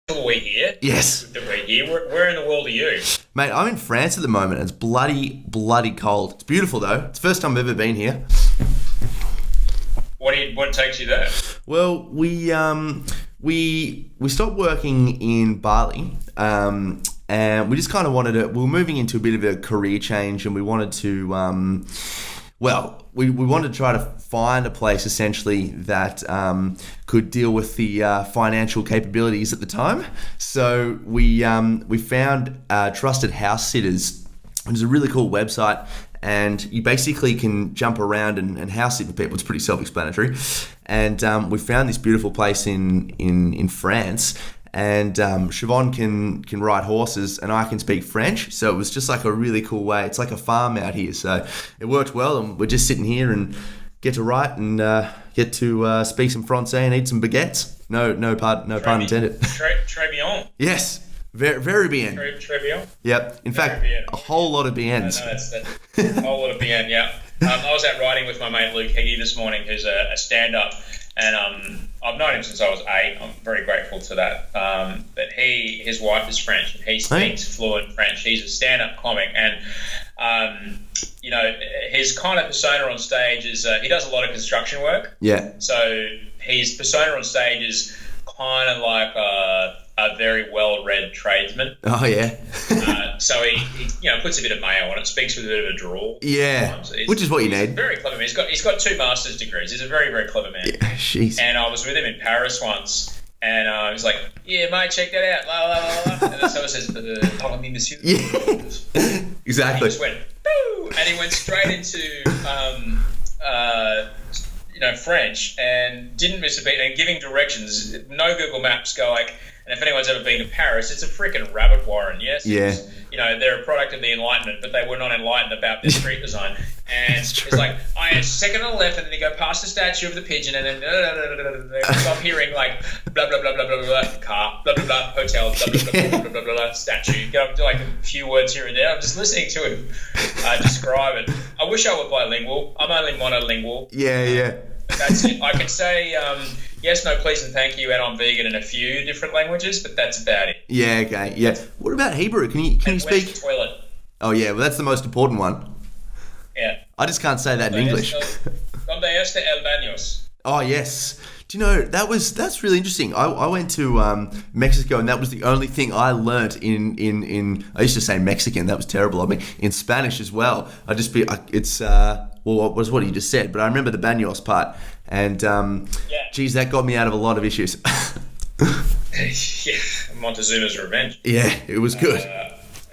are we here? Yes. Good that we're here. Where in the world are you? Mate, I'm in France at the moment. It's bloody cold. It's beautiful though. It's the first time I've ever been here. What takes you there? Well, we stopped working in Bali, and we just kind of wanted to. We were moving into a bit of a career change, and we wanted to. We wanted to try to find a place essentially that could deal with the financial capabilities at the time. So we found Trusted House Sitters. It was a really cool website, and you basically can jump around and house sit for people. It's pretty self-explanatory. And we found this beautiful place in France. And Siobhan can ride horses and I can speak French. So it was just like a really cool way. It's like a farm out here. So it worked well, and we're just sitting here and get to write and get to speak some Francais and eat some baguettes. No pun intended. Très bien. Yes. Very bien. Très bien. Yep. In fact, a whole lot of biens. No, that's a whole lot of bien, yeah. I was out riding with my mate Luke Heggie this morning, who's a stand-up. And I've known him since I was 8. I'm very grateful to that. But his wife is French, and he speaks fluent French. He's a stand-up comic, and his kind of persona on stage is he does a lot of construction work. Yeah. So his persona on stage is kind of like a very well-read tradesman. Oh yeah. So he puts a bit of mayo on it, speaks with a bit of a drawl. Yeah, which is what you need. Very clever man. He's got 2 master's degrees. He's a very, very clever man. Yeah, jeez. And I was with him in Paris once, and he's like, "Yeah, mate, check that out." La la la la. And then someone says, "Pardon me, monsieur." Yeah. Exactly. And he just went, "Boo!" And he went straight into French, and didn't miss a beat, and giving directions. No Google Maps go like. And if anyone's ever been to Paris, it's a freaking rabbit warren, yes? Yeah. They're a product of the Enlightenment, but they were not enlightened about their street design. And it's like, second on the left, and then you go past the statue of the pigeon, and then stop hearing like blah, blah, blah, blah, blah, blah, car, blah, blah, blah, hotel, blah, blah, blah, blah, blah, blah, blah, statue. Get up to like a few words here and there. I'm just listening to him describe it. I wish I were bilingual. I'm only monolingual. Yeah. That's it. I can say yes, no, please, and thank you, and I'm vegan in a few different languages, but that's about it. Yeah, okay, yeah. What about Hebrew? Can you speak? Where's the toilet? Oh yeah, well that's the most important one. Yeah. I just can't say that in English. Donde está el baños? Oh yes. Do you know that's really interesting? I went to Mexico, and that was the only thing I learnt in I used to say Mexican. That was terrible. I mean in Spanish as well. What you just said, but I remember the baños part, and geez, that got me out of a lot of issues. Yeah, Montezuma's revenge. Yeah, it was good.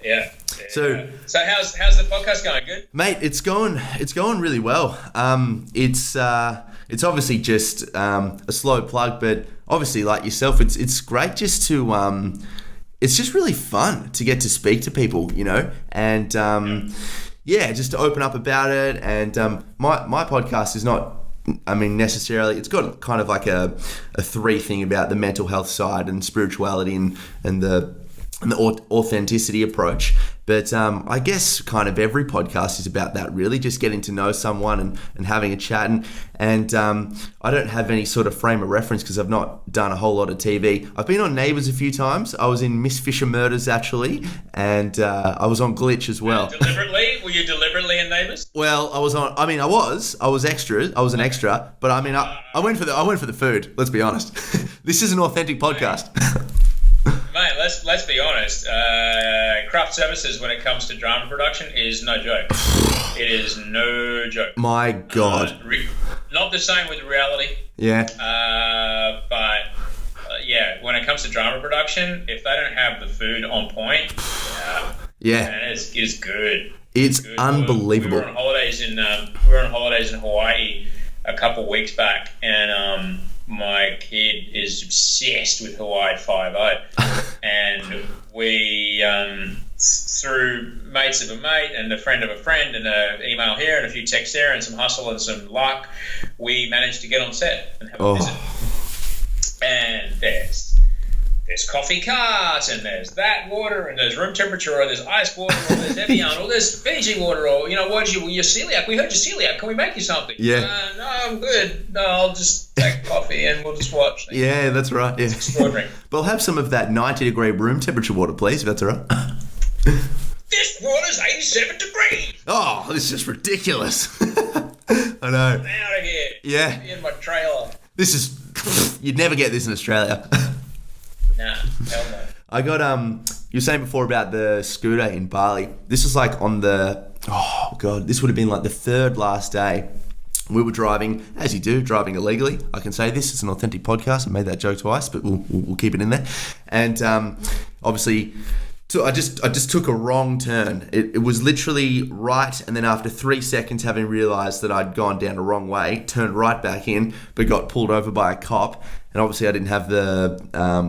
Yeah. So how's the podcast going? Good, mate. It's going really well. It's obviously just a slow plug, but obviously like yourself, it's great just to it's just really fun to get to speak to people, and yeah, just to open up about it. And my podcast is not, necessarily, it's got kind of like a 3 thing about the mental health side and spirituality and the authenticity approach. But I guess kind of every podcast is about that, really, just getting to know someone and having a chat. And I don't have any sort of frame of reference because I've not done a whole lot of TV. I've been on Neighbours a few times. I was in Miss Fisher Murders, actually, and I was on Glitch as well. Deliberately? Were you deliberately in Neighbours? Well, I was extra. I was an extra, but I went for the food. Let's be honest. This is an authentic podcast. Mate, let's be honest. Craft services when it comes to drama production is no joke. It is no joke. My God. Not the same with reality. Yeah. But when it comes to drama production, if they don't have the food on point, man, it's good. It's good. Unbelievable. We were on holidays in Hawaii a couple weeks back, and my kid is obsessed with Hawaii 5-0, and we through mates of a mate and a friend of a friend and an email here and a few texts there and some hustle and some luck, we managed to get on set and have a visit. And there's there's coffee cart, and there's that water, and there's room temperature, or there's ice water, or there's Evian, or there's Fiji water, or, you're celiac. We heard you're celiac. Can we make you something? Yeah. No, I'm good. No, I'll just take coffee and we'll just watch. Yeah, that's right. Yeah. It's extraordinary. But I'll have some of that 90-degree room temperature water, please, if that's all right. This water's 87 degrees. Oh, this is just ridiculous. I know. I'm out of here. Yeah. In my trailer. This is... You'd never get this in Australia. Nah, hell no. I got... You were saying before about the scooter in Bali. This was like on the... Oh, God. This would have been like the third last day. We were driving, as you do, driving illegally. I can say this. It's an authentic podcast. I made that joke twice, but we'll keep it in there. And obviously... So I just took a wrong turn. It was literally right, and then after 3 seconds, having realised that I'd gone down the wrong way, turned right back in, but got pulled over by a cop. And obviously I didn't have the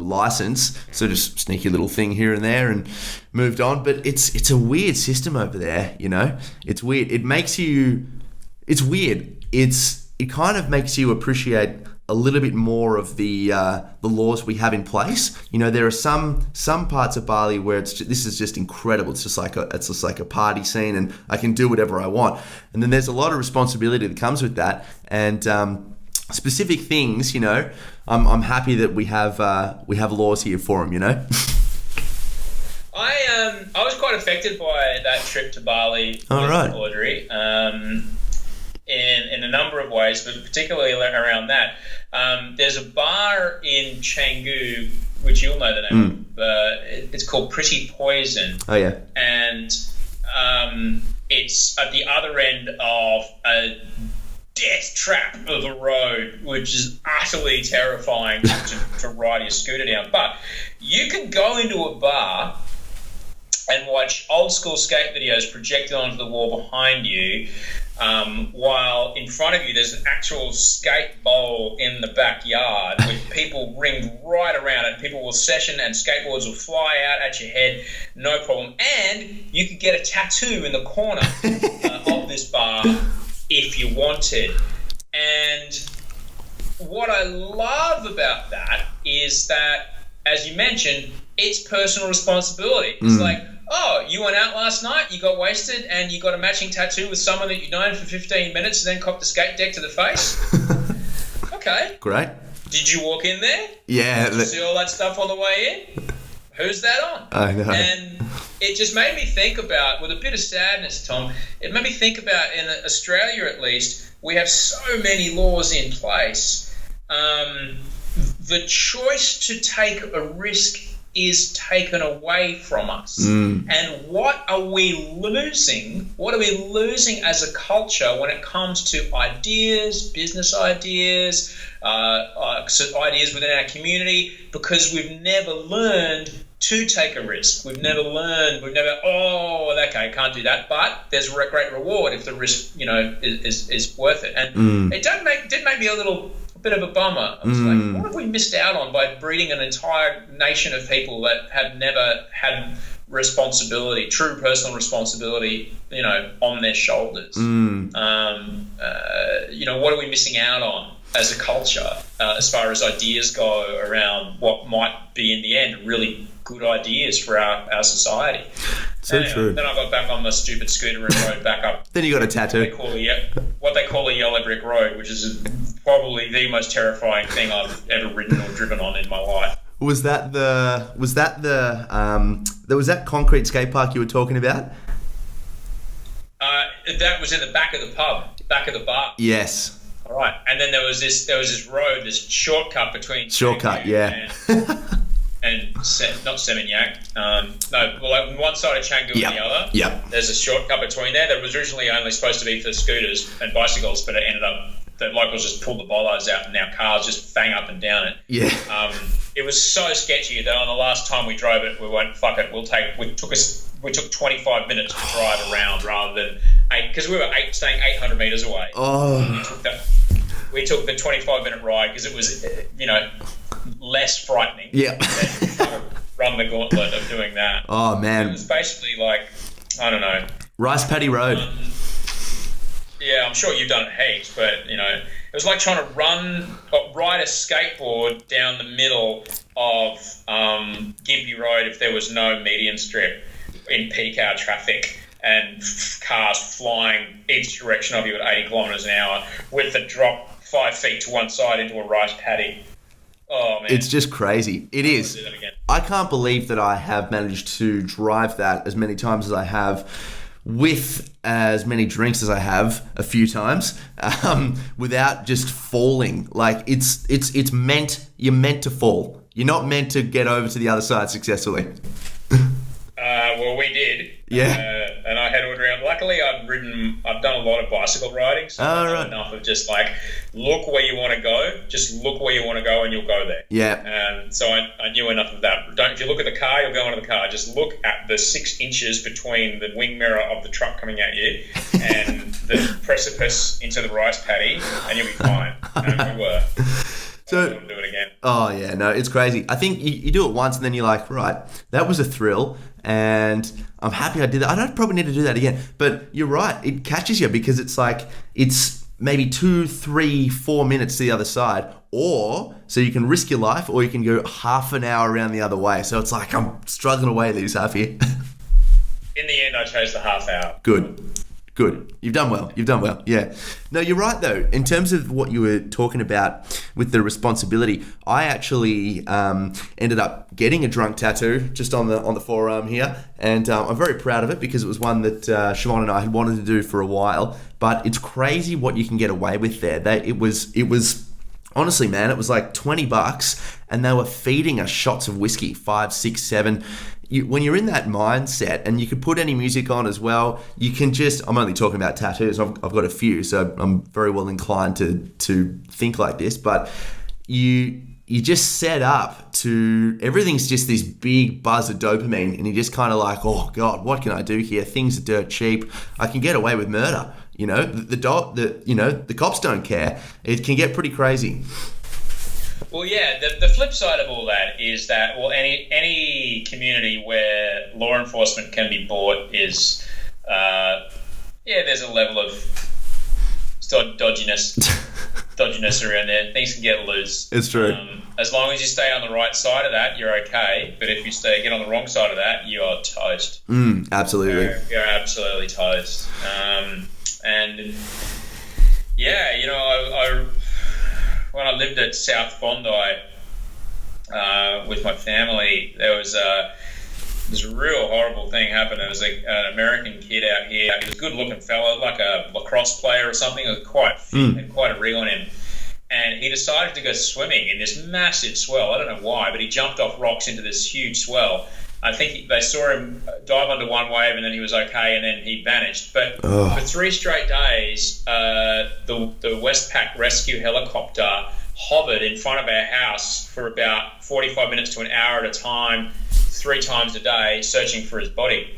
license, so just sneaky little thing here and there, and moved on. But it's a weird system over there, you know. It's weird. It makes you. It's weird. It kind of makes you appreciate a little bit more of the laws we have in place. You know, there are some parts of Bali where this is just incredible. It's just like a party scene, and I can do whatever I want. And then there's a lot of responsibility that comes with that, and specific things. You know, I'm happy that we have laws here for them. You know. I was quite affected by that trip to Bali with Audrey. In a number of ways, but particularly around that. There's a bar in Canggu, which you'll know the name of. It's called Pretty Poison. Oh, yeah. And it's at the other end of a death trap of a road, which is utterly terrifying to ride your scooter down. But you can go into a bar and watch old school skate videos projected onto the wall behind you, while in front of you there's an actual skate bowl in the backyard with people ringed right around it. People will session and skateboards will fly out at your head, no problem. And you could get a tattoo in the corner of this bar if you wanted. And what I love about that is that, as you mentioned, it's personal responsibility. It's like, oh, you went out last night, you got wasted, and you got a matching tattoo with someone that you've known for 15 minutes and then copped the skate deck to the face? Okay. Great. Did you walk in there? Yeah. Did you see all that stuff on the way in? Who's that on? I know. And it just made me think about, with a bit of sadness, Tom, it made me think about, in Australia at least, we have so many laws in place. The choice to take a risk is taken away from us. And what are we losing? What are we losing as a culture when it comes to ideas, business ideas, ideas within our community? Because we've never learned to take a risk. We've never, okay, can't do that. But there's a great reward if the risk, is worth it. And it did make me a bit of a bummer. I was like, what have we missed out on by breeding an entire nation of people that have never had responsibility, true personal responsibility, on their shoulders? What are we missing out on as a culture, as far as ideas go around what might be in the end really good ideas for our society? So anyway, true. Then I got back on the stupid scooter and rode back up. Then you got a tattoo. What they call a yellow brick road, which is probably the most terrifying thing I've ever ridden or driven on in my life. Was that concrete skate park you were talking about? That was in the back of the pub, back of the bar. Yes. All right, and then there was this road, this shortcut between yeah. and not Seminyak. Like one side of Canggu and the other. Yep. There's a shortcut between there that was originally only supposed to be for scooters and bicycles, but it ended up the locals just pulled the bollards out and now cars just bang up and down it. Yeah. It was so sketchy that on the last time we drove it, we went, fuck it, we took 25 minutes to drive around rather than 8, because we were staying 800 meters away. Oh. We took the 25-minute ride because it was, less frightening. Yeah. Than run the gauntlet of doing that. Oh, man. It was basically like, I don't know. Rice Paddy Road. Yeah, I'm sure you've done it heaps, but, it was like trying to ride a skateboard down the middle of Gympie Road if there was no median strip in peak hour traffic and cars flying each direction of you at 80 kilometres an hour with the drop 5 feet to one side into a rice paddy. Oh, man. It's just crazy. It is. I can't believe that I have managed to drive that as many times as I have with as many drinks as I have a few times without just falling. Like it's meant, you're meant to fall. You're not meant to get over to the other side successfully. Well, we did. Yeah. And I had to around. Luckily, I've done a lot of bicycle riding, so I know enough of just like, look where you want to go, just look where you want to go and you'll go there. Yeah. So I knew enough of that. If you look at the car, you'll go into the car. Just look at the 6 inches between the wing mirror of the truck coming at you and the precipice into the rice paddy, and you'll be fine. And we were. So, I wouldn't do it again. Oh, yeah, no, it's crazy. I think you do it once and then you're like, right, that was a thrill and I'm happy I did that. I don't probably need to do that again. But you're right, it catches you because it's like, it's maybe 2, 3, 4 minutes to the other side, or so you can risk your life or you can go half an hour around the other way. So it's like, I'm struggling away these half here. In the end, I chose the half hour. Good. You've done well. Yeah. No, you're right though. In terms of what you were talking about with the responsibility, I actually ended up getting a drunk tattoo just on the forearm here, and I'm very proud of it because it was one that Siobhan and I had wanted to do for a while. But it's crazy what you can get away with there. It was honestly, man, it was like $20, and they were feeding us shots of whiskey, 5, 6, 7. When you're in that mindset, and you could put any music on as well, you can just, I'm only talking about tattoos, I've got a few, so I'm very well inclined to think like this, but you just set up to, everything's just this big buzz of dopamine, and you're just kind of like, oh God, what can I do here? Things are dirt cheap. I can get away with murder. You know, the cops don't care. It can get pretty crazy. Well, yeah, the flip side of all that is that, well, any community where law enforcement can be bought is, there's a level of dodginess around there. Things can get loose. It's true. As long as you stay on the right side of that, you're okay. But if you get on the wrong side of that, you are toast. Absolutely. You're absolutely toast. And yeah, I when I lived at South Bondi with my family, there was this real horrible thing happened. There was an American kid out here. He was a good-looking fella, like a lacrosse player or something. He was quite fit, had quite a rig on him. And he decided to go swimming in this massive swell. I don't know why, but he jumped off rocks into this huge swell. I think they saw him dive under one wave, and then he was okay, and then he vanished. But for 3 straight days, the Westpac rescue helicopter hovered in front of our house for about 45 minutes to an hour at a time, 3 times a day, searching for his body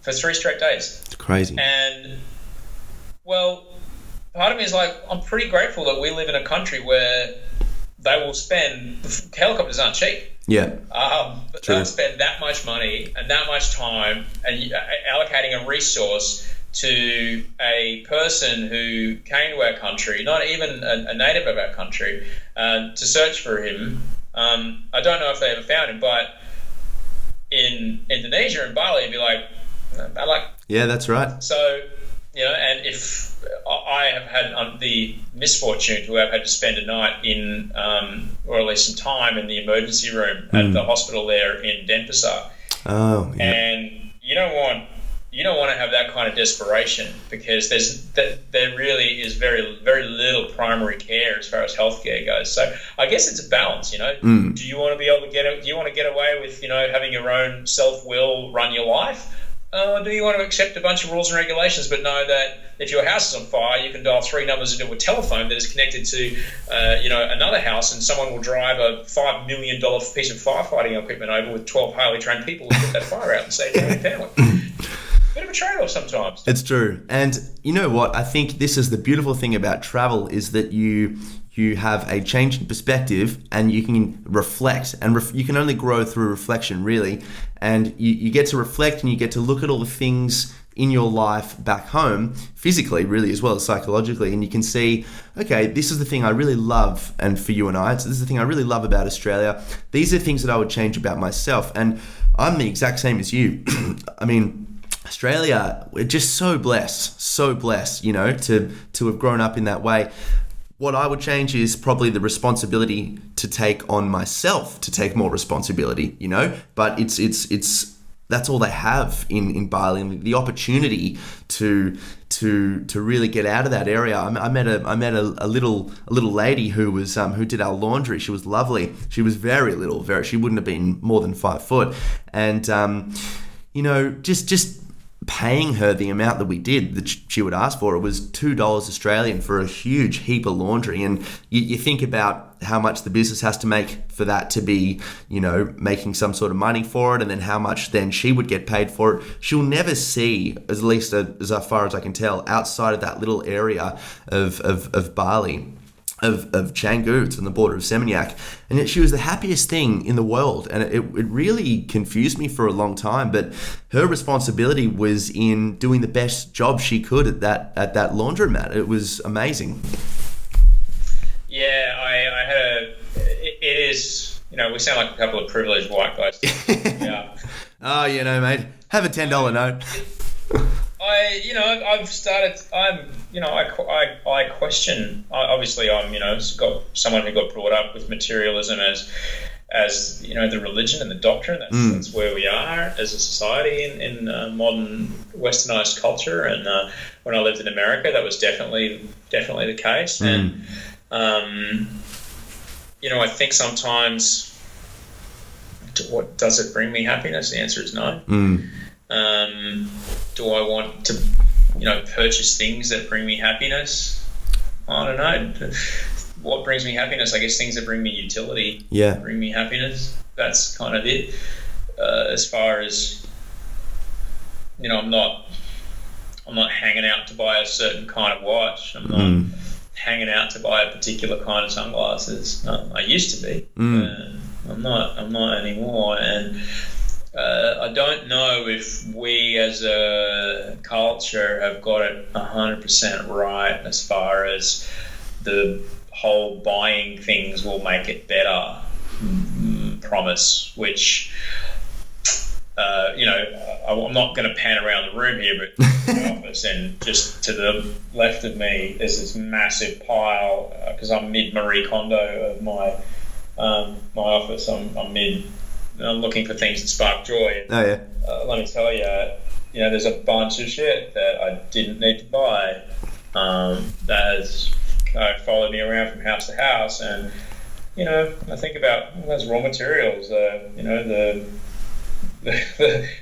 for 3 straight days. It's crazy. And, well, part of me is like, I'm pretty grateful that we live in a country where they will spend, helicopters aren't cheap. Yeah. But they'll spend that much money and that much time and allocating a resource to a person who came to our country, not even a native of our country, to search for him. I don't know if they ever found him, but in Indonesia and Bali, it'd be like, yeah, that's right. So, and if I have had the misfortune to have had to spend a night in, or at least some time in the emergency room at the hospital there in Denpasar. Oh, yeah. And you don't want to have that kind of desperation because there really is very, very little primary care as far as healthcare goes. So I guess it's a balance, Do you want to be able to do you want to get away with, having your own self-will run your life? Do you want to accept a bunch of rules and regulations but know that if your house is on fire, you can dial 3 numbers into a telephone that is connected to, another house, and someone will drive a $5 million piece of firefighting equipment over with 12 highly trained people to put that fire out and save your own family. Bit of a trade-off sometimes. It's true. And you know what? I think this is the beautiful thing about travel is that you have a change in perspective and you can reflect, and you can only grow through reflection, really. And you get to reflect and you get to look at all the things in your life back home, physically really as well as psychologically, and you can see, okay, this is the thing I really love, and for you and I, so this is the thing I really love about Australia. These are things that I would change about myself, and I'm the exact same as you. I mean, Australia, we're just so blessed, you know, to have grown up in that way. What I would change is probably the responsibility to take on myself, to take more responsibility, you know, but it's that's all they have in Bali, and the opportunity to really get out of that area. I met a little lady who did our laundry. She was lovely. She was very little, she wouldn't have been more than 5 foot, and you know, just paying her the amount that we did, that she would ask for, it was $2 Australian for a huge heap of laundry. And you think about how much the business has to make for that to be, you know, making some sort of money for it, and then how much then she would get paid for it. She'll never see, at least as far as I can tell, outside of that little area of Bali, of Canggu. It's on the border of Seminyak, and yet she was the happiest thing in the world, and it really confused me for a long time. But her responsibility was in doing the best job she could at that laundromat. It was amazing. Yeah, I had it is, you know, we sound like a couple of privileged white guys. Yeah. Oh, you know, mate, have a $10 note. I question. Obviously, I'm, you know, got someone who got brought up with materialism as you know, the religion and the doctrine. That's where we are as a society in modern westernized culture. And when I lived in America, that was definitely the case. And you know, I think sometimes, what does it bring me happiness? The answer is no. Do I want to, you know, purchase things that bring me happiness? I don't know. What brings me happiness? I guess things that bring me utility. Yeah. Bring me happiness. That's kind of it. As far as, you know, I'm not hanging out to buy a certain kind of watch. I'm not hanging out to buy a particular kind of sunglasses. I used to be. I'm not anymore. And I don't know if we as a culture have got it 100% right as far as the whole buying things will make it better promise, which, you know, I'm not going to pan around the room here, but in the office, and just to the left of me there's this massive pile, because I'm mid Marie Kondo of my office. I'm looking for things that spark joy. Oh yeah. Let me tell you, you know, there's a bunch of shit that I didn't need to buy that has followed me around from house to house. And, you know, I think about those raw materials, you know, the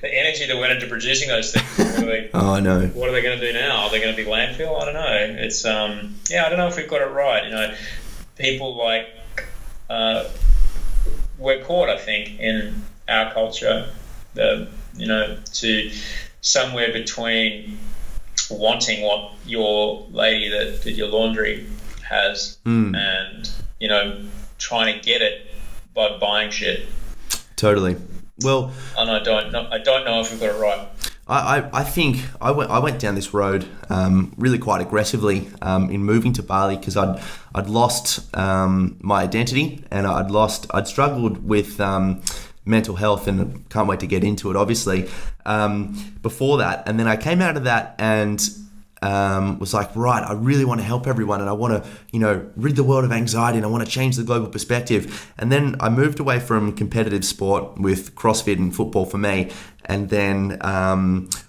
energy that went into producing those things. Oh, I know. What are they going to do now? Are they going to be landfill? I don't know. It's I don't know if we've got it right. You know, people like we're caught, I think, in our culture, you know, to somewhere between wanting what your lady that did your laundry has and, you know, trying to get it by buying shit. Totally. Well, and I don't know if we've got it right. I think I went down this road really quite aggressively in moving to Bali, because I'd lost my identity, and I'd struggled with mental health, and can't wait to get into it, obviously, before that. And then I came out of that and was like, right, I really want to help everyone, and I want to, you know, rid the world of anxiety, and I want to change the global perspective. And then I moved away from competitive sport with CrossFit and football for me, and then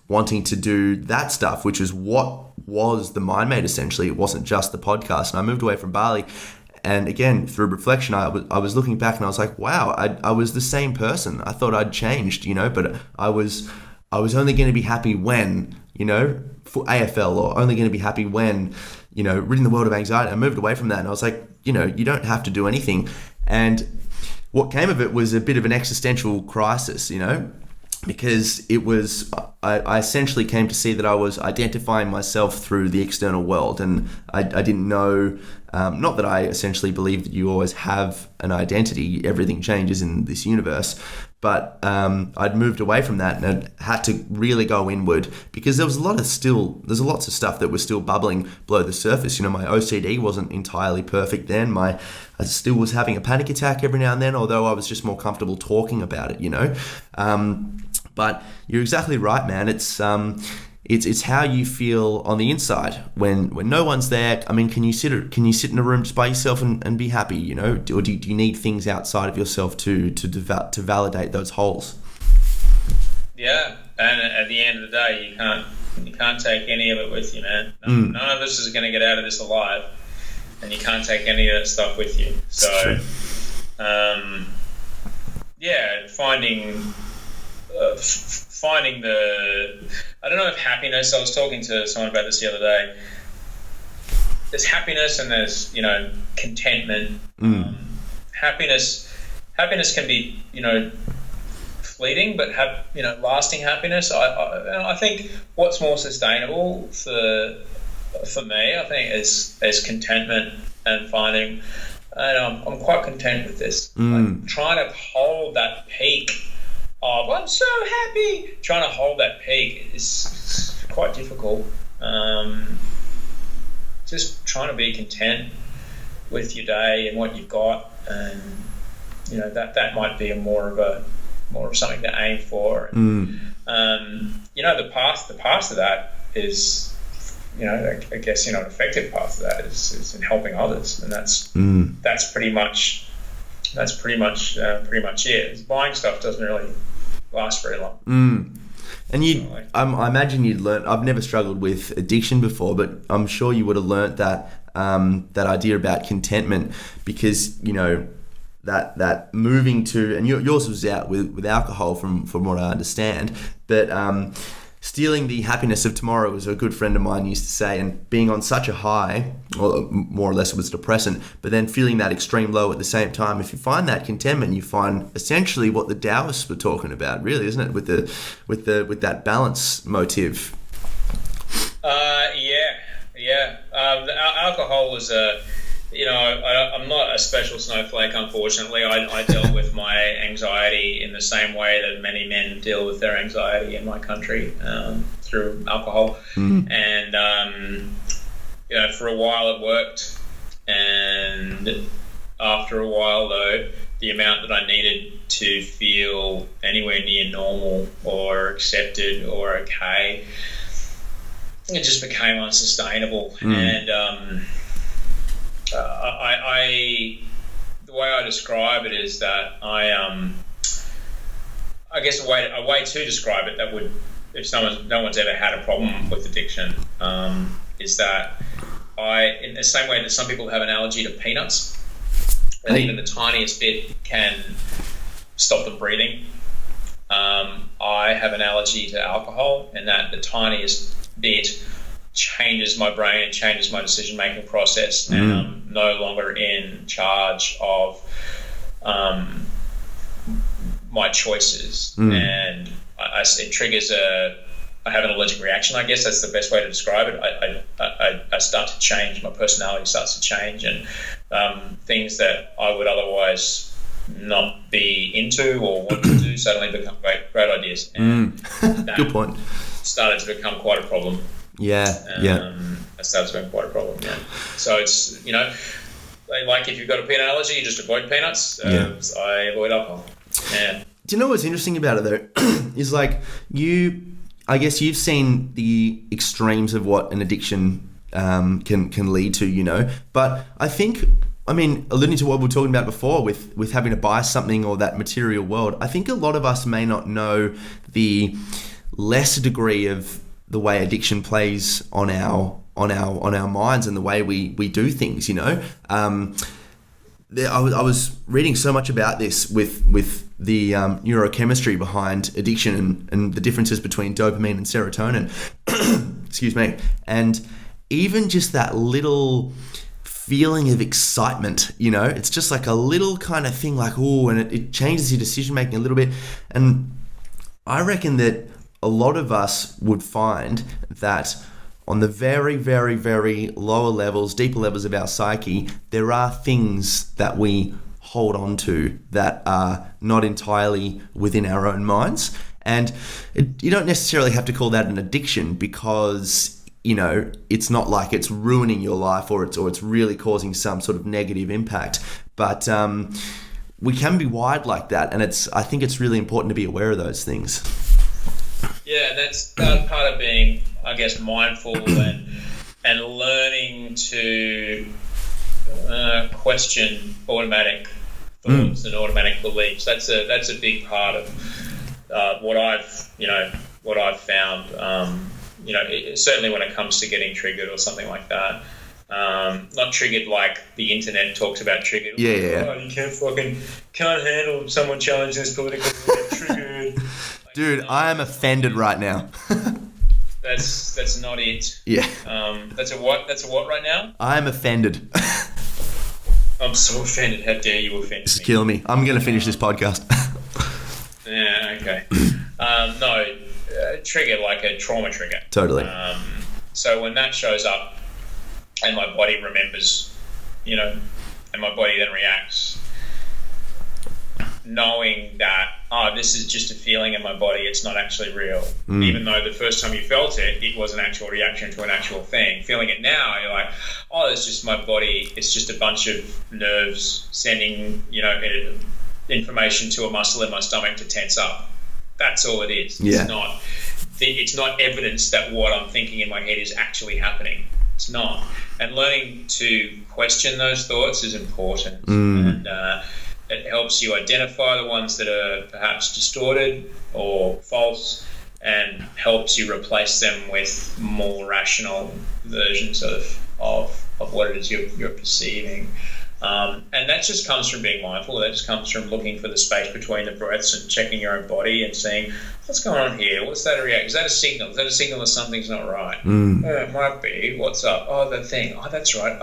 wanting to do that stuff, which is what was the MindMate essentially. It wasn't just the podcast. And I moved away from Bali, and again, through reflection, I was looking back and I was like, wow, I was the same person. I thought I'd changed, you know, but I was only going to be happy when, you know, for AFL, or only going to be happy when, you know, ridding the world of anxiety. I moved away from that, and I was like, you know, you don't have to do anything. And what came of it was a bit of an existential crisis, you know, because it was, I essentially came to see that I was identifying myself through the external world, and I didn't know, not that I essentially believe that you always have an identity, everything changes in this universe, but I'd moved away from that and had to really go inward, because there's lots of stuff that was still bubbling below the surface. You know, my OCD wasn't entirely perfect then. I still was having a panic attack every now and then, although I was just more comfortable talking about it, you know. But you're exactly right, man. It's how you feel on the inside when no one's there. I mean, can you sit in a room just by yourself and be happy, you know? Or do you need things outside of yourself to validate those holes? Yeah, and at the end of the day, you can't take any of it with you, man. None of us is going to get out of this alive, and you can't take any of that stuff with you. So, finding the, I don't know if happiness, I was talking to someone about this the other day. There's happiness and there's, you know, contentment. Happiness can be, you know, fleeting, but have, you know, lasting happiness. I think what's more sustainable for me, I think, is contentment and finding, and I'm quite content with this. Like, trying to hold that peak of I'm so happy. Trying to hold that peak is quite difficult. Just trying to be content with your day and what you've got, and you know that might be more of something to aim for. And, you know, the path to that is, you know, I guess, you know, an effective path to that is in helping others, and that's pretty much it. Buying stuff doesn't really last very long. And I imagine you'd learn. I've never struggled with addiction before, but I'm sure you would have learnt that idea about contentment, because, you know, that moving to, and yours was out with alcohol from what I understand, but stealing the happiness of tomorrow, as a good friend of mine used to say, and being on such a high, or more or less it was depressant, but then feeling that extreme low at the same time. If you find that contentment, you find essentially what the Taoists were talking about, really, isn't it? With that balance motive. Alcohol was you know, I'm not a special snowflake, unfortunately. I dealt with my anxiety in the same way that many men deal with their anxiety in my country, through alcohol. And, you know, for a while it worked. And after a while, though, the amount that I needed to feel anywhere near normal or accepted or okay, it just became unsustainable. And the way I describe it is that I guess a way to describe it that would, if no one's ever had a problem with addiction, is that in the same way that some people have an allergy to peanuts, and even the tiniest bit can stop them breathing, I have an allergy to alcohol, and that the tiniest bit changes my brain, changes my decision-making process, and I'm no longer in charge of my choices. And it triggers I have an allergic reaction, I guess that's the best way to describe it. I start to change, my personality starts to change, and things that I would otherwise not be into or want to do suddenly become great ideas. And good point. Started to become quite a problem. It starts to become quite a problem. So it's, you know, like if you've got a peanut allergy, you just avoid peanuts. I avoid alcohol. Do you know what's interesting about it though? Is like I guess you've seen the extremes of what an addiction can lead to, you know. But I think, I mean, alluding to what we were talking about before with having to buy something or that material world, I think a lot of us may not know the lesser degree of the way addiction plays on our minds and the way we do things, you know. I was reading so much about this with the neurochemistry behind addiction and the differences between dopamine and serotonin. Excuse me. And even just that little feeling of excitement, you know, it's just like a little kind of thing, like, oh, and it changes your decision making a little bit. And I reckon that a lot of us would find that on the very, very, very lower levels, deeper levels of our psyche, there are things that we hold on to that are not entirely within our own minds. And you don't necessarily have to call that an addiction, because, you know, it's not like it's ruining your life or it's really causing some sort of negative impact. But we can be wired like that, and I think it's really important to be aware of those things. Yeah, that's part of being, I guess, mindful and learning to question automatic thoughts and automatic beliefs. That's a big part of what I've found. Certainly when it comes to getting triggered or something like that. Not triggered like the internet talks about triggered. Yeah. Oh, you can't handle someone challenging this political triggered. Dude, I am offended right now. That's not it. Yeah. That's a what? That's a what right now? I am offended. I'm so offended. How dare you offend Just me? kill me. I'm going to finish this podcast. Yeah, okay. Trigger like a trauma trigger. Totally. So when that shows up and my body remembers, and my body then reacts, knowing that, this is just a feeling in my body, it's not actually real. Even though the first time you felt it, it was an actual reaction to an actual thing. Feeling it now, you're like, it's just my body, it's just a bunch of nerves sending, information to a muscle in my stomach to tense up. That's all it is. Yeah. It's not evidence that what I'm thinking in my head is actually happening. It's not. And learning to question those thoughts is important. And it helps you identify the ones that are perhaps distorted or false, and helps you replace them with more rational versions of what it is you're perceiving. And that just comes from being mindful. That just comes from looking for the space between the breaths and checking your own body and seeing what's going on here. What's that a reaction? Is that a signal? Is that a signal that something's not right? It might be. What's up? That thing. That's right.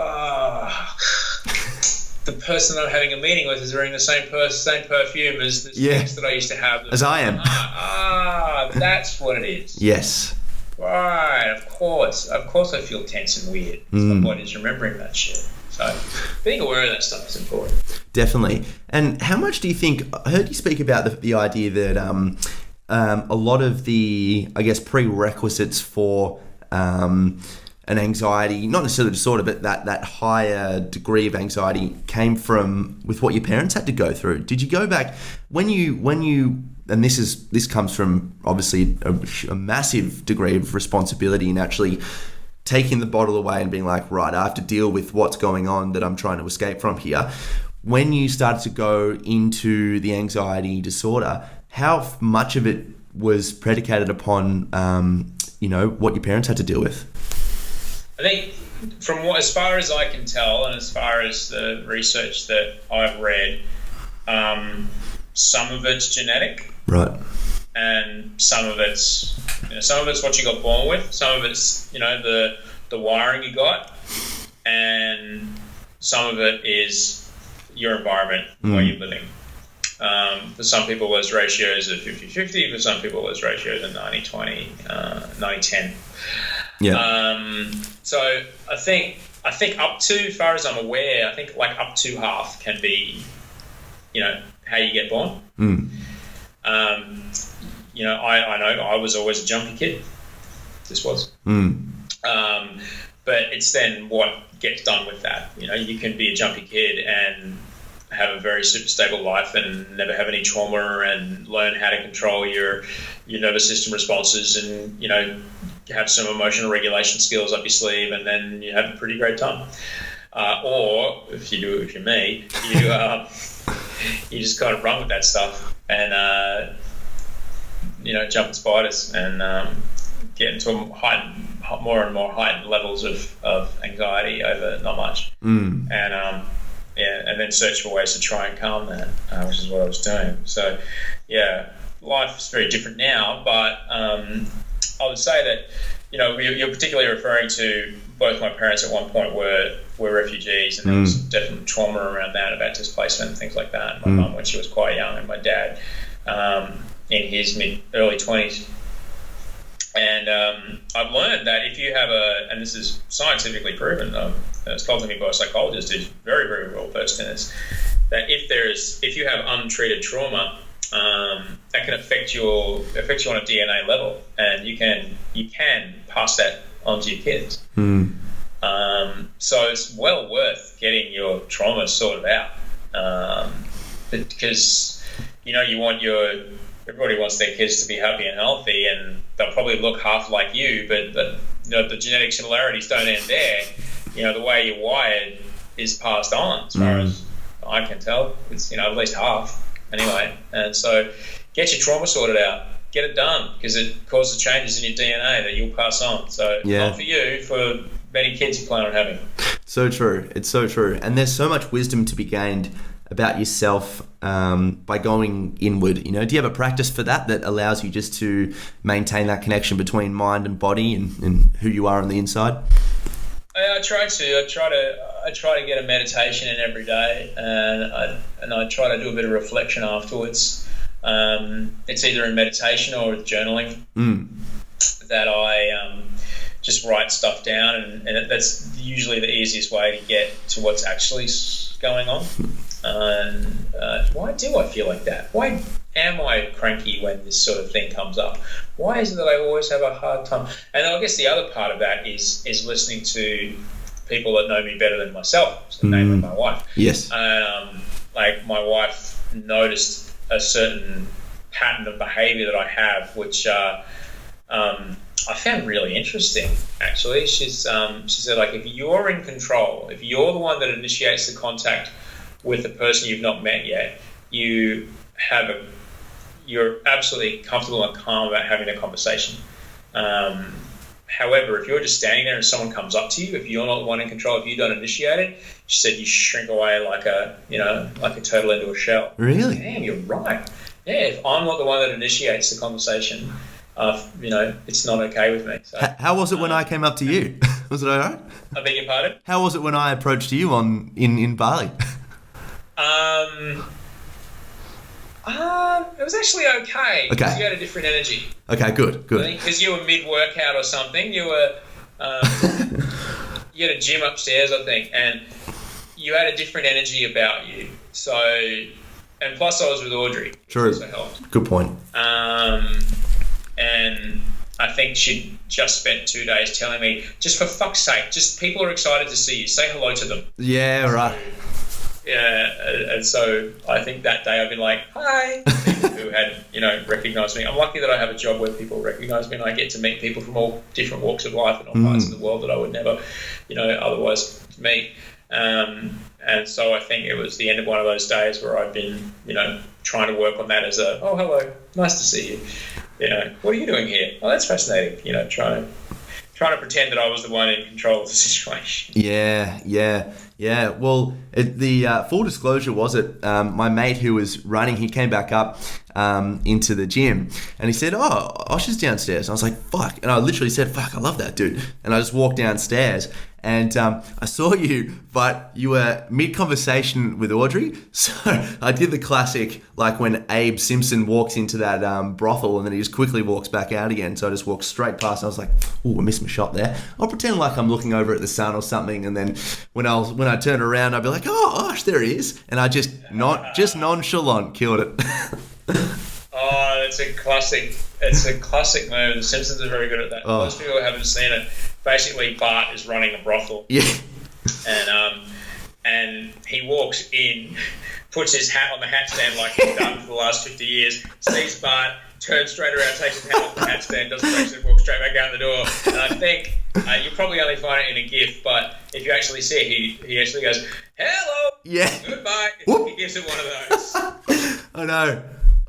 The person I'm having a meeting with is wearing the same perfume as the sex that I used to have. As I am. That's what it is. Yes. Right, of course I feel tense and weird. My body's remembering that shit. So being aware of that stuff is important. Definitely. And how much do you think, I heard you speak about the idea that a lot of the, I guess, prerequisites for an anxiety, not necessarily disorder, but that higher degree of anxiety came from with what your parents had to go through. Did you go back when you and this comes from obviously a massive degree of responsibility in actually taking the bottle away and being like, right, I have to deal with what's going on that I'm trying to escape from here. When you started to go into the anxiety disorder, how much of it was predicated upon what your parents had to deal with? I think as far as I can tell, and as far as the research that I've read, some of it's genetic, right, and some of it's what you got born with. Some of it's the wiring you got, and some of it is your environment, where you're living. For some people, those ratios are 50-50. For some people, those ratios are 90-20, 90-10. Yeah. So I think up to, as far as I'm aware, I think like up to half can be, how you get born. I know I was always a jumpy kid. This was. But it's then what gets done with that. You can be a jumpy kid and have a very super stable life and never have any trauma and learn how to control your nervous system responses and, have some emotional regulation skills up your sleeve, and then you have a pretty great time. Or if you're me, you just kind of run with that stuff and, jump at spiders and get into more and more heightened levels of anxiety over not much. And then search for ways to try and calm that, which is what I was doing. So, life is very different now, but I would say that, you're particularly referring to both my parents at one point were refugees, and there was definite trauma around that, about displacement and things like that. My mum when she was quite young, and my dad in his early 20s. And I've learned that if you have and this is scientifically proven, it's told to me by a psychologist who's very, very well versed in this, that if you have untreated trauma, that can affect you on a DNA level, and you can pass that on to your kids. So it's well worth getting your trauma sorted out, because everybody wants their kids to be happy and healthy, and they'll probably look half like you, but the genetic similarities don't end there. The way you're wired is passed on, as far as I can tell. It's at least half anyway. And so get your trauma sorted out, get it done, because it causes changes in your DNA that you'll pass on. So not for you, for many kids you plan on having. So true. It's so true. And there's so much wisdom to be gained about yourself by going inward. Do you have a practice for that allows you just to maintain that connection between mind and body and who you are on the inside? I try to get a meditation in every day, and I try to do a bit of reflection afterwards. It's either in meditation or with journaling that I just write stuff down, and that's usually the easiest way to get to what's actually going on. And why do I feel like that? Why am I cranky when this sort of thing comes up? Why is it that I always have a hard time? And I guess the other part of that is listening to people that know me better than myself, so namely my wife. Yes. Like my wife noticed a certain pattern of behaviour that I have, which I found really interesting, actually. She said, like, if you're in control, if you're the one that initiates the contact with the person you've not met yet, you're absolutely comfortable and calm about having a conversation. However, if you're just standing there and someone comes up to you, if you're not the one in control, if you don't initiate it, she said you shrink away like a turtle into a shell. Really? Damn, you're right. Yeah, if I'm not the one that initiates the conversation, it's not okay with me. So, how was it when I came up to you? Was it all right? I beg your pardon? How was it when I approached you in Bali? It was actually okay. Because you had a different energy. Okay, good. I think because you were mid-workout or something. You were, you had a gym upstairs, I think, and you had a different energy about you. So, and plus I was with Audrey. True. Which also helped. Good point. And I think she just spent 2 days telling me, just for fuck's sake, just people are excited to see you. Say hello to them. Yeah, right. Yeah, and so I think that day I've been like, hi, people who had, recognised me. I'm lucky that I have a job where people recognise me and I get to meet people from all different walks of life and all parts of the world that I would never, otherwise meet. And so I think it was the end of one of those days where I've been, trying to work on that as oh, hello, nice to see you. What are you doing here? Oh, that's fascinating. Trying to pretend that I was the one in control of the situation. Yeah. Well, the full disclosure was it my mate who was running, he came back up into the gym and he said, oh, Osher's downstairs. And I was like, fuck. And I literally said, fuck, I love that dude. And I just walked downstairs and I saw you, but you were mid-conversation with Audrey. So I did the classic, like when Abe Simpson walks into that brothel and then he just quickly walks back out again. So I just walked straight past and I was like, oh, I missed my shot there. I'll pretend like I'm looking over at the sun or something. And then when I turn around, I'll be like, oh, gosh, there he is. And I just nonchalant killed it. Oh, it's a classic. It's a classic move. The Simpsons are very good at that. Most people who haven't seen it, basically Bart is running a brothel. Yeah. And he walks in, puts his hat on the hat stand like he's done for the last 50 years, sees Bart, turns straight around, takes his hat off the hat stand, doesn't fix it, walks straight back out the door. And I think you'll probably only find it in a GIF, but if you actually see it, he actually goes, hello, goodbye. He gives it one of those. I know.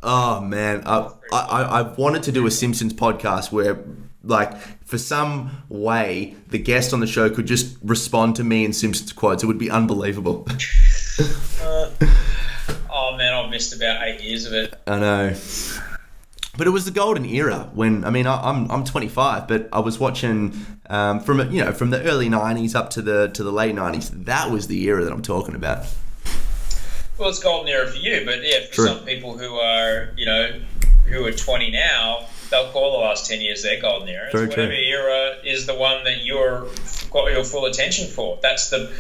Oh, man. I wanted to do a Simpsons podcast where, like, for some way, the guest on the show could just respond to me in Simpsons quotes. It would be unbelievable. Oh, man, I've missed about 8 years of it. I know. But it was the golden era when, I mean, I'm 25, but I was watching from the early 90s up to the late 90s. That was the era that I'm talking about. Well, it's golden era for you, but yeah, for some people who are, who are 20 now, they'll call the last 10 years their golden era. Very Whatever true. era is the one that you're got your full attention for. That's the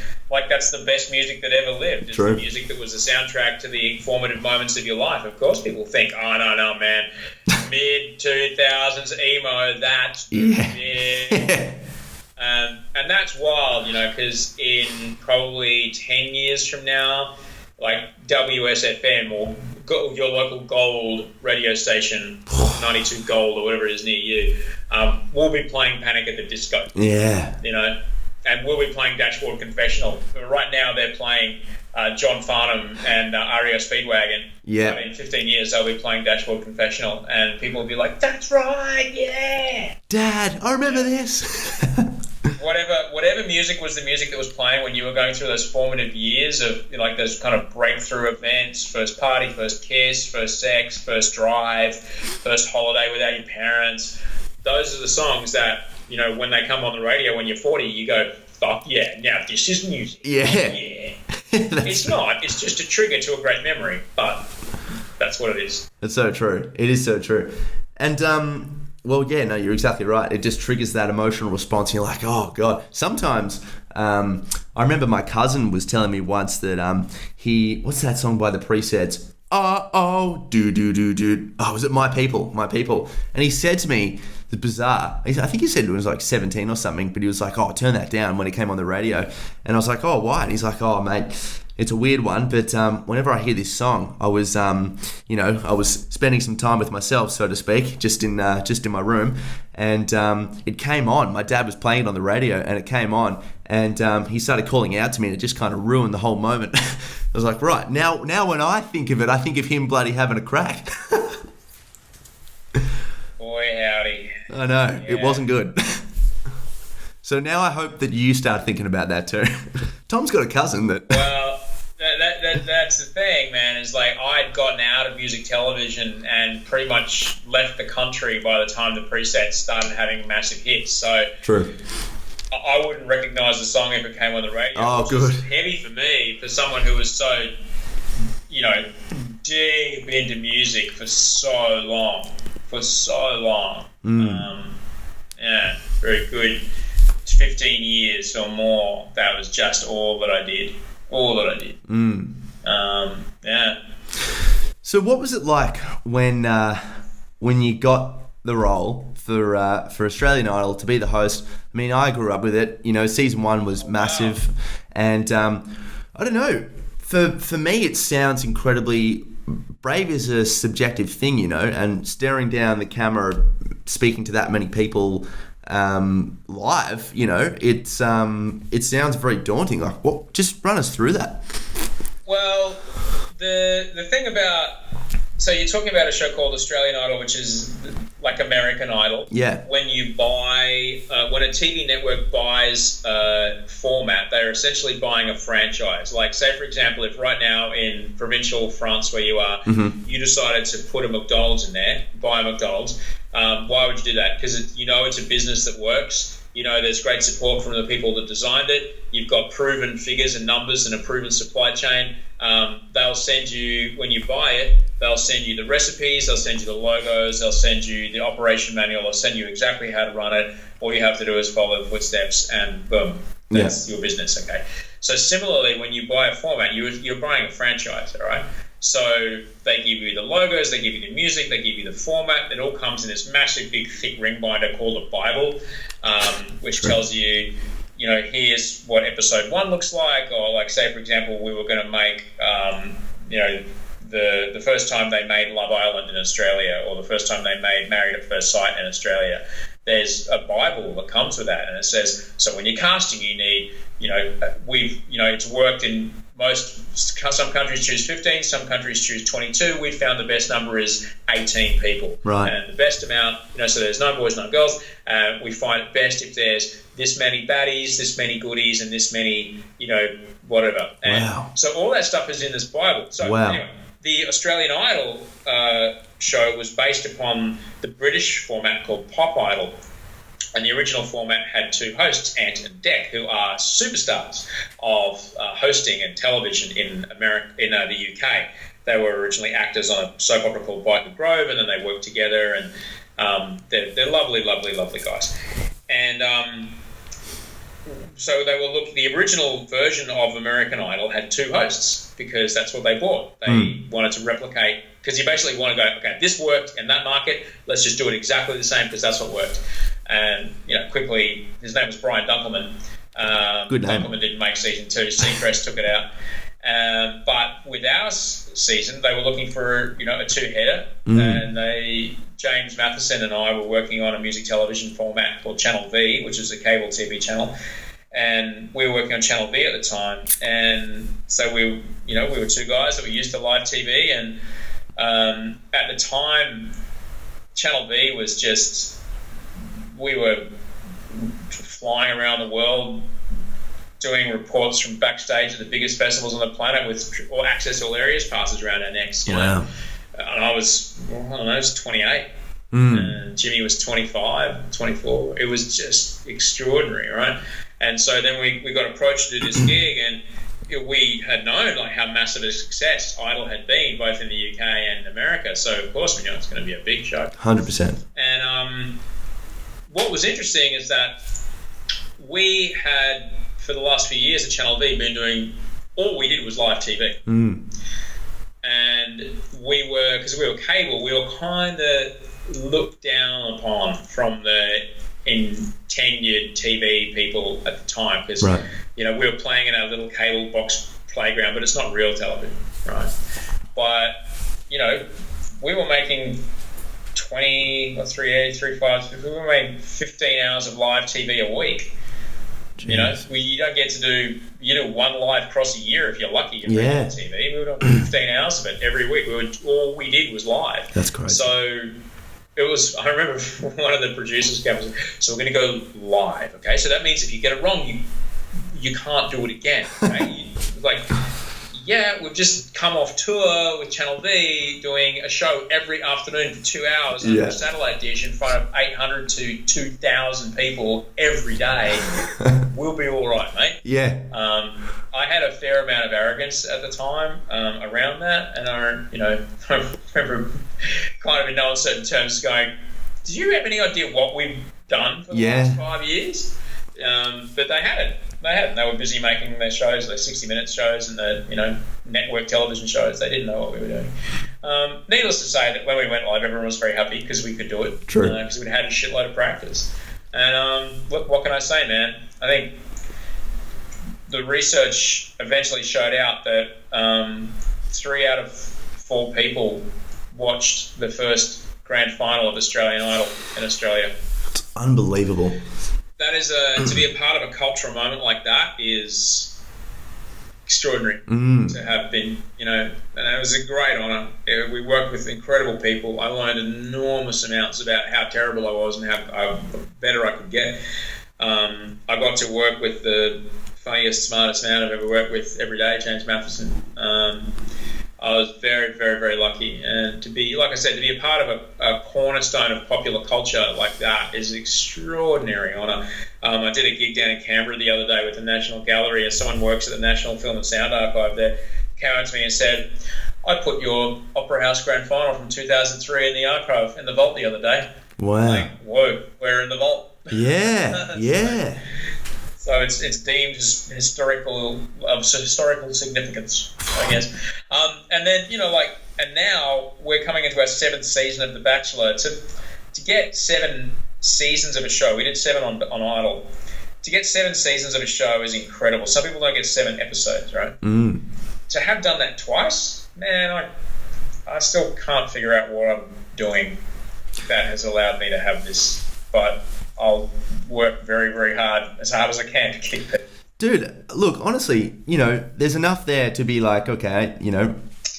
best music that ever lived. It's True. the music that was the soundtrack to the formative moments of your life. Of course, people think, oh, no, man, mid-2000s emo, that's it. And that's wild, because in probably 10 years from now, like WSFM or your local gold radio station, 92 Gold or whatever it is near you, will be playing Panic at the Disco. Yeah. And we'll be playing Dashboard Confessional. Right now they're playing John Farnham and REO Speedwagon. Yeah. In 15 years they'll be playing Dashboard Confessional, and people will be like, that's right, yeah! Dad, I remember this. Whatever music was the music that was playing when you were going through those formative years of like those kind of breakthrough events, first party, first kiss, first sex, first drive, first holiday without your parents. Those are the songs that, when they come on the radio when you're 40, you go, fuck yeah, now this is music. Yeah. Yeah. It's not. It's just a trigger to a great memory, but that's what it is. That's so true. It is so true. And, well, yeah, no, you're exactly right. It just triggers that emotional response. And you're like, oh, God. Sometimes, I remember my cousin was telling me once that what's that song by the Presets? Oh, do. Oh, was it My People? And he said to me, it's bizarre. I think he said it was like 17 or something, but he was like, oh, turn that down when it came on the radio. And I was like, oh, why? And he's like, oh, mate, it's a weird one, but whenever I hear this song, I was, I was spending some time with myself, so to speak, just in my room, and it came on. My dad was playing it on the radio, and it came on, and he started calling out to me, and it just kind of ruined the whole moment. I was like, right, now when I think of it, I think of him bloody having a crack. Boy, howdy. I know, It wasn't good. So now I hope that you start thinking about that too. Tom's got a cousin that... Well, that's the thing, man, is like I'd gotten out of music television and pretty much left the country by the time the presets started having massive hits. So True. I wouldn't recognise the song if it came on the radio. Oh, which good. was heavy for me, for someone who was so, deep into music for so long. Yeah, very good. 15 years or more, that was just all that I did. Yeah. So what was it like when you got the role for Australian Idol to be the host? I mean, I grew up with it. Season 1 was massive, and I don't know. For me, it sounds incredibly. Brave is a subjective thing, and staring down the camera, speaking to that many people live, it sounds very daunting. Like, what? Just run us through that. Well, the thing about, so you're talking about a show called Australian Idol, which is like American Idol. Yeah. When you buy, when a TV network buys a format, they're essentially buying a franchise. Like, say for example, if right now in provincial France where you are, you decided to put a McDonald's in there, buy a McDonald's, why would you do that? Because it's a business that works. There's great support from the people that designed it. You've got proven figures and numbers and a proven supply chain. They'll send you, when you buy it, they'll send you the recipes, they'll send you the logos, they'll send you the operation manual, they'll send you exactly how to run it. All you have to do is follow the footsteps and boom, that's your business, okay? So similarly, when you buy a format, you're buying a franchise, all right? So they give you the logos, they give you the music, they give you the format. It all comes in this massive, big, thick ring binder called a Bible, which tells you, here's what episode 1 looks like. Or like, say, for example, we were going to make, the first time they made Love Island in Australia, or the first time they made Married at First Sight in Australia. There's a Bible that comes with that, and it says, so when you're casting, you need, it's worked in some countries choose 15, some countries choose 22. We found the best number is 18 people. Right. And the best amount, so there's 9 boys, 9 girls. We find it best if there's this many baddies, this many goodies, and this many, whatever. And wow. So all that stuff is in this Bible. So anyway, the Australian Idol show was based upon the British format called Pop Idol. And the original format had 2 hosts, Ant and Dec, who are superstars of hosting and television in America, in the UK. They were originally actors on a soap opera called Byker Grove, and then they worked together. And They're lovely, lovely, lovely guys. And so they were the original version of American Idol had 2 hosts because that's what they bought. They wanted to replicate, because you basically want to go, okay, this worked in that market, let's just do it exactly the same because that's what worked. And, quickly, his name was Brian Dunkelman. Good name. Dunkelman didn't make season 2. Seacrest took it out. But with our season, they were looking for, a 2-header. And James Matheson and I were working on a music television format called Channel V, which is a cable TV channel. And we were working on Channel V at the time. And so we were 2 guys that were used to live TV. And at the time, Channel V was just, we were flying around the world doing reports from backstage at the biggest festivals on the planet with access to all areas passes around our necks. Wow. And I was 28. And Jimmy was 25, 24. It was just extraordinary, right? And so then we got approached to do this gig, and we had known how massive a success Idol had been, both in the UK and America. So, of course, we knew it's going to be a big show. 100%. And what was interesting is that we had, for the last few years at Channel V, been doing, all we did was live TV. And because we were cable, we were kind of looked down upon from the tenured TV people at the time, because we were playing in our little cable box playground, but it's not real television, right? But we were making 20 or 3 we were making 15 hours of live TV a week. Jeez. You don't get to do, 1 live cross a year if you're lucky. Yeah. TV. We were doing 15 hours of it every week. All we did was live. That's crazy. So it was, I remember one of the producers came and said, so we're going to go live, okay? So that means if you get it wrong, you can't do it again, okay? We've just come off tour with Channel V doing a show every afternoon for 2 hours on a satellite dish in front of 800 to 2,000 people every day. We'll be all right, mate. Yeah. I had a fair amount of arrogance at the time around that, and I remember kind of in no uncertain terms going, did you have any idea what we've done for the last 5 years? But they hadn't. They were busy making their shows, their 60-minute shows and the network television shows. They didn't know what we were doing. Needless to say that when we went live, everyone was very happy because we could do it. True. Because we'd had a shitload of practice. And what can I say, man? I think the research eventually showed out that 3 out of 4 people watched the first grand final of Australian Idol in Australia. It's unbelievable. That is to be a part of a cultural moment like that is extraordinary to have been, and it was a great honour. We worked with incredible people. I learned enormous amounts about how terrible I was and how better I could get. I got to work with the funniest, smartest man I've ever worked with every day, James Matheson. I was very, very, very lucky. And to be, like I said, to be a part of a cornerstone of popular culture like that is an extraordinary honour. I did a gig down in Canberra the other day with the National Gallery, and someone works at the National Film and Sound Archive there came up to me and said, I put your Opera House Grand Final from 2003 in the archive, in the vault the other day. Wow. Whoa, we're in the vault. Yeah, yeah. So it's deemed historical significance, I guess. And then, and now we're coming into our 7th season of The Bachelor. To get 7 seasons of a show, we did 7 on Idol. To get 7 seasons of a show is incredible. Some people don't get 7 episodes, right? To have done that twice, man, I still can't figure out what I'm doing that has allowed me to have this. But I'll work very, very hard as I can to keep it. Dude, look, honestly, there's enough there to be like, okay,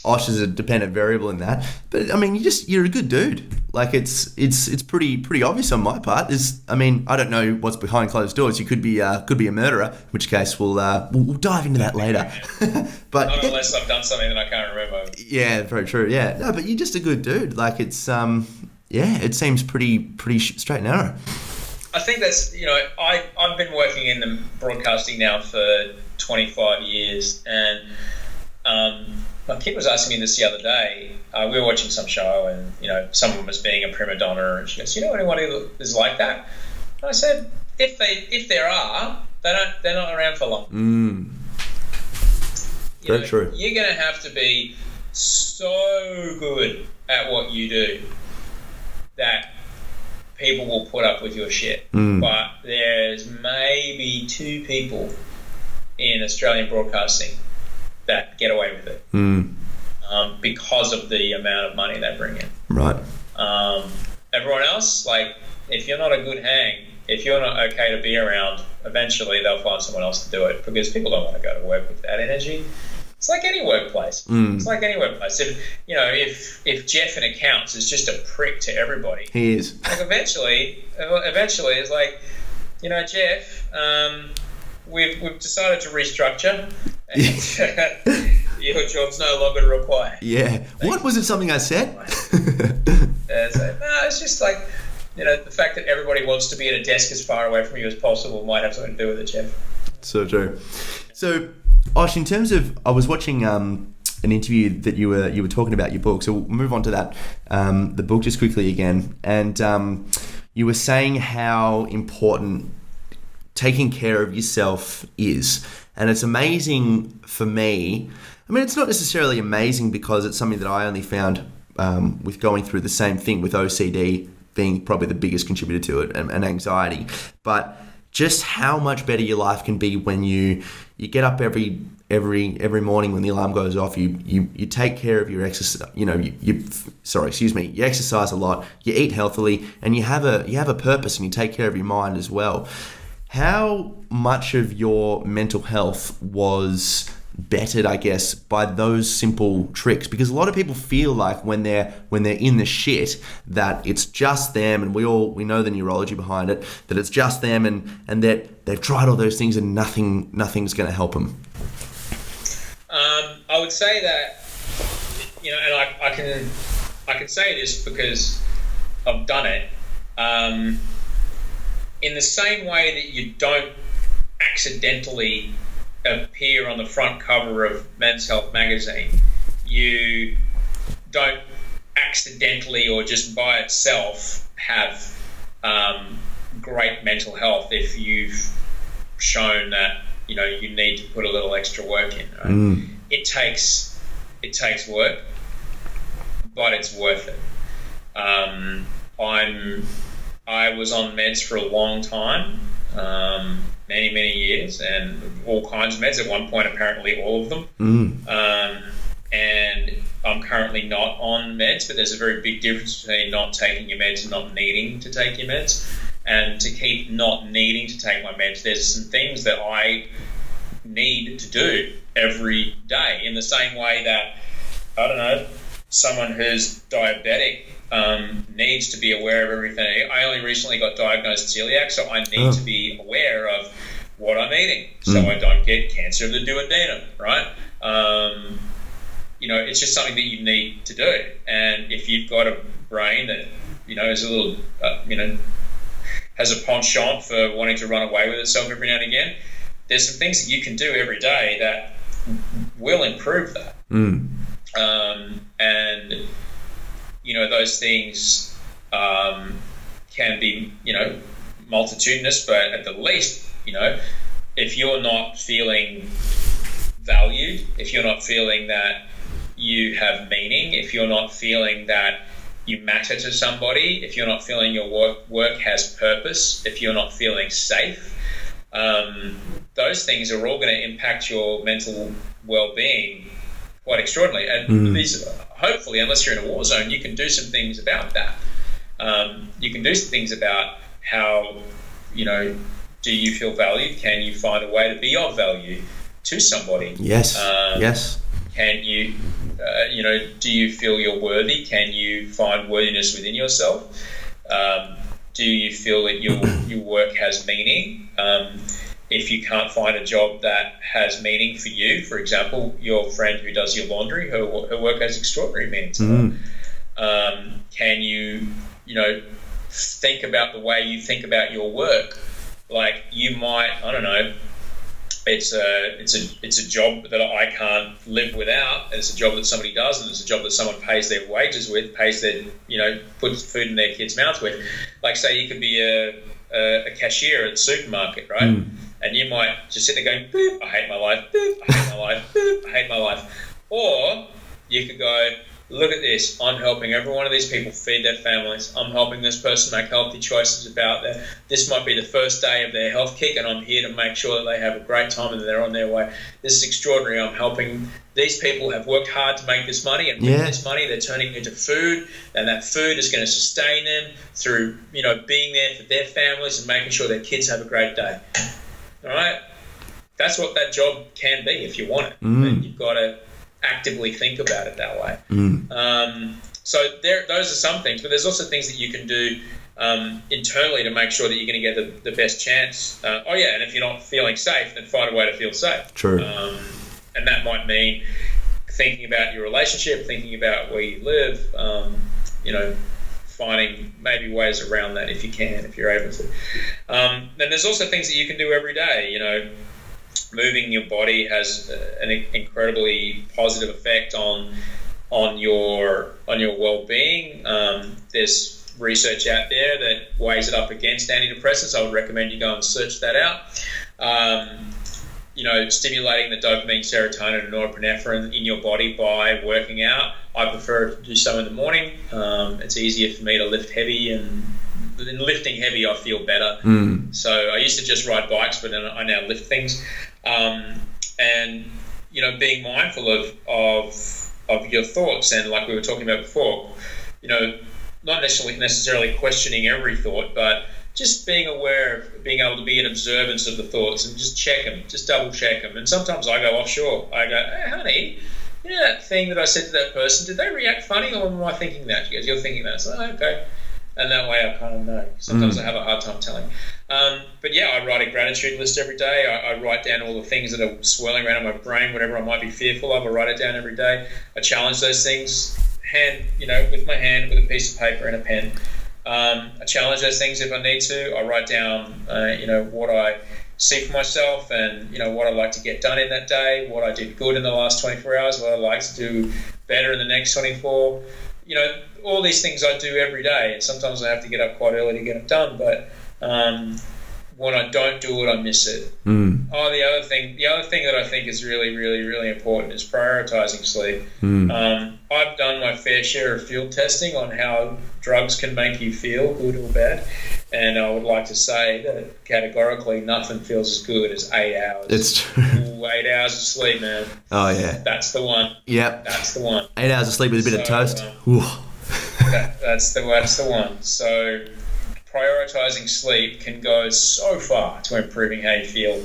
Osh is a dependent variable in that. But I mean, you're a good dude. Like it's pretty obvious on my part. I don't know what's behind closed doors. You could be a murderer, in which case we'll dive into that later. But not unless I've done something that I can't remember. Yeah, very true. Yeah, no, but you're just a good dude. Like it's it seems pretty straight and narrow. I think that's, I've been working in the broadcasting now for 25 years, and my kid was asking me this the other day. we were watching some show, and someone was being a prima donna, and she goes, "You know anyone who is like that?" And I said, "If there are, they're not around for long." Very true. You're going to have to be so good at what you do that people will put up with your shit. But there's maybe 2 people in Australian broadcasting that get away with it because of the amount of money they bring in. Right. Everyone else, like, if you're not a good hang, if you're not okay to be around, eventually they'll find someone else to do it, because people don't want to go to work with that energy. It's like any workplace. It's like any workplace. If Jeff in accounts is just a prick to everybody, he is. Like eventually it's like, Jeff, we've decided to restructure, and your job's no longer required. Yeah. What was it? Something I said? It's just like, the fact that everybody wants to be at a desk as far away from you as possible might have something to do with it, Jeff. So true. So, Osh, in terms of, I was watching an interview that you were talking about your book, so we'll move on to that, the book just quickly again, and you were saying how important taking care of yourself is, and it's amazing for me. I mean, it's not necessarily amazing because it's something that I only found with going through the same thing, with OCD being probably the biggest contributor to it, and anxiety, but just how much better your life can be when you get up every morning when the alarm goes off. You take care of your exercise. You exercise a lot. You eat healthily, and you have a purpose, and you take care of your mind as well. How much of your mental health was bettered, I guess, by those simple tricks? Because a lot of people feel like when they're in the shit that it's just them, and we know the neurology behind it, that it's just them, and that they've tried all those things and nothing's going to help them. I would say that, and I can say this because I've done it. In the same way that you don't accidentally appear on the front cover of Men's Health magazine, you don't accidentally or just by itself have great mental health if you've shown that you need to put a little extra work in. Right? It takes work, but it's worth it. I was on meds for a long time. Many years, and all kinds of meds. At one point, apparently all of them. And I'm currently not on meds, but there's a very big difference between not taking your meds and not needing to take your meds. And to keep not needing to take my meds, there's some things that I need to do every day, in the same way that, I don't know, someone who's diabetic needs to be aware of everything. I only recently got diagnosed celiac, so I need to be aware of what I'm eating so I don't get cancer of the duodenum, right? It's just something that you need to do. And if you've got a brain that, is a little, has a penchant for wanting to run away with itself every now and again, there's some things that you can do every day that will improve that. And those things can be, multitudinous, but at the least, if you're not feeling valued, if you're not feeling that you have meaning, if you're not feeling that you matter to somebody, if you're not feeling your work has purpose, if you're not feeling safe, those things are all going to impact your mental well-being quite extraordinarily. And these, hopefully, unless you're in a war zone, you can do some things about that. You can do some things about how, do you feel valued? Can you find a way to be of value to somebody? Yes. Yes. Can you, do you feel you're worthy? Can you find worthiness within yourself? Do you feel that your work has meaning? If you can't find a job that has meaning for you, for example, your friend who does your laundry, her work has extraordinary meaning to her. Can you, think about the way you think about your work? Like, you might, I don't know, it's a job that I can't live without, and it's a job that somebody does, and it's a job that someone pays their wages with, puts food in their kids' mouths with. Like, say you could be a cashier at the supermarket, right? And you might just sit there going, boop, I hate my life, boop, I hate my life, boop, I hate my life. Or you could go, look at this, I'm helping every one of these people feed their families. I'm helping this person make healthy choices about that. This might be the first day of their health kick, and I'm here to make sure that they have a great time and that they're on their way. This is extraordinary. I'm helping. These people have worked hard to make this money, and with this money they're turning it into food, and that food is going to sustain them through, being there for their families and making sure their kids have a great day. All right? That's what that job can be if you want it. But you've got to actively think about it that way. So those are some things, but there's also things that you can do internally to make sure that you're going to get the best chance. And if you're not feeling safe, then find a way to feel safe. True. And that might mean thinking about your relationship, thinking about where you live, finding maybe ways around that if you can, if you're able to. Then there's also things that you can do every day. Moving your body has an incredibly positive effect on your well-being. There's research out there that weighs it up against antidepressants. I would recommend you go and search that out. Stimulating the dopamine, serotonin, and norepinephrine in your body by working out. I prefer to do so in the morning. It's easier for me to lift heavy, and in lifting heavy I feel better. So I used to just ride bikes, but then I now lift things. And being mindful of your thoughts, and like we were talking about before, not necessarily questioning every thought, but just being aware of being able to be in observance of the thoughts and just check them, just double check them. And sometimes I go offshore. I go, hey, honey, that thing that I said to that person, did they react funny, or am I thinking that? She goes, you're thinking that. So, okay. And that way I kind of know. Sometimes I have a hard time telling. But I write a gratitude list every day. I write down all the things that are swirling around in my brain, whatever I might be fearful of. I write it down every day. I challenge those things, with my hand, with a piece of paper and a pen. I challenge those things if I need to. I write down, what I see for myself, and what I'd like to get done in that day, what I did good in the last 24 hours, what I'd like to do better in the next 24. All these things I do every day, and sometimes I have to get up quite early to get them done, but when I don't do it, I miss it. The other thing that I think is really, really, really important is prioritizing sleep. I've done my fair share of field testing on how drugs can make you feel, good or bad, and I would like to say that categorically nothing feels as good as 8 hours. It's true. Ooh, 8 hours of sleep, man. Oh, yeah. That's the one. Yep. That's the one. 8 hours of sleep with a bit of toast. That's the one. So prioritizing sleep can go so far to improving how you feel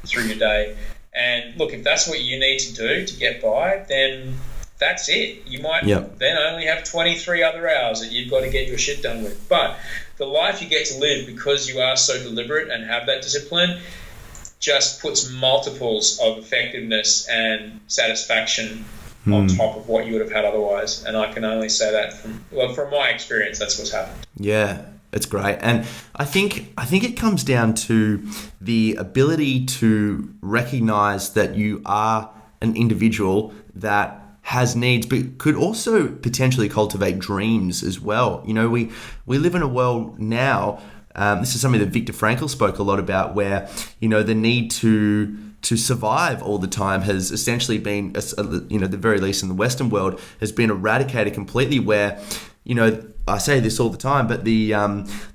through your day. And look, if that's what you need to do to get by, then that's it. You might then only have 23 other hours that you've got to get your shit done with. But the life you get to live because you are so deliberate and have that discipline just puts multiples of effectiveness and satisfaction on top of what you would have had otherwise. And I can only say that from my experience, that's what's happened. Yeah, it's great. And I think it comes down to the ability to recognize that you are an individual that has needs, but could also potentially cultivate dreams as well. We live in a world now, this is something that Viktor Frankl spoke a lot about, where, the need to survive all the time has essentially been, the very least in the Western world, has been eradicated completely, where, I say this all the time, but the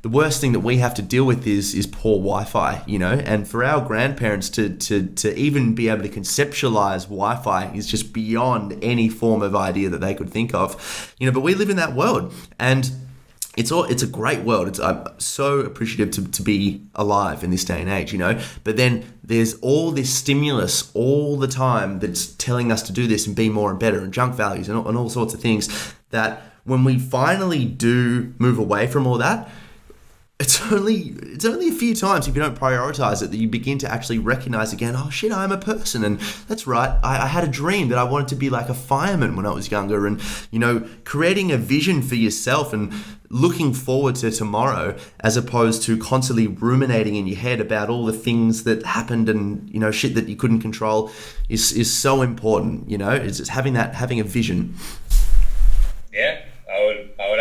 worst thing that we have to deal with is poor Wi-Fi, and for our grandparents to even be able to conceptualize Wi-Fi is just beyond any form of idea that they could think of, but we live in that world, and it's a great world. I'm so appreciative to be alive in this day and age, but then there's all this stimulus all the time that's telling us to do this and be more and better, and junk values and all sorts of things, that when we finally do move away from all that, it's only a few times if you don't prioritize it that you begin to actually recognize again, oh shit, I'm a person. And that's right, I had a dream that I wanted to be like a fireman when I was younger. And, creating a vision for yourself and looking forward to tomorrow as opposed to constantly ruminating in your head about all the things that happened and, shit that you couldn't control is so important. It's just having a vision. Yeah, I would